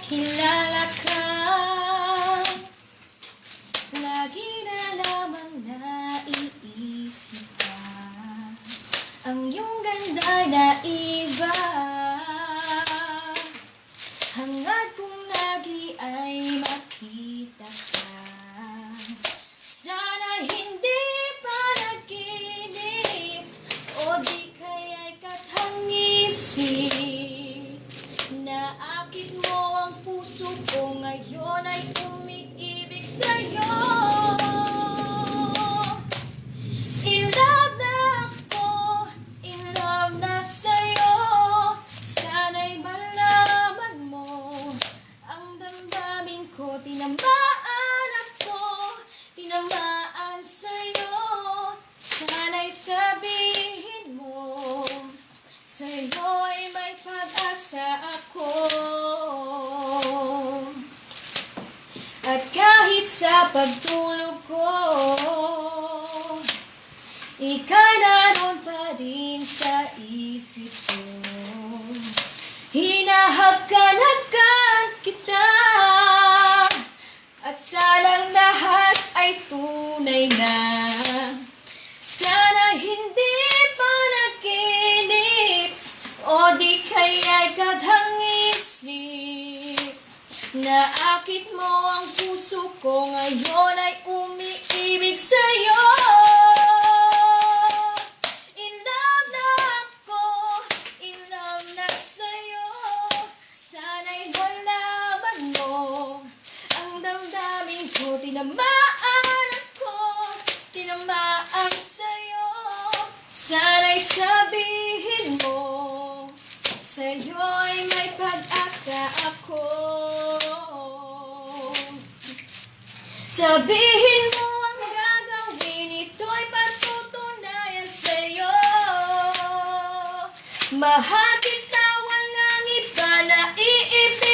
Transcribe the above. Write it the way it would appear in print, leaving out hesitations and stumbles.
Kilala ka, lagi na lamang naiisip ka. Ang iyong ganda na iba, hangad kong lagi ay makita ka. Sana hindi pa naginip, o di kaya'y kathangisip. Naakit mo ang puso ko, ngayon ay umiibig sa'yo. In love na ako, in love na sa'yo. Sana'y malaman mo ang damdamin ko. Tinamaan ako, tinamaan sa'yo. Sana'y sabihin mo, sa'yo'y may pag-asa ako. At kahit sa pagtulog ko, ika'y naroon pa din sa isip ko. Hinahagkan-hagkan kita, at sanang lahat ay tunay na. Sana hindi pa naginip, o di kaya'y kathangisip. Naakit mo ang puso ko, ngayon ay umiibig sa'yo. In love na ako, in love na sa'yo. Sana'y malaman mo ang damdamin ko. Tinamaan ako, tinamaan sa'yo. Sana'y sabihin mo, sa'yo'y may pag-asa ako. Sabihin mo ang gagawin, ito'y patutunayan sa'yo. Mahal kita, walang iba na iibig.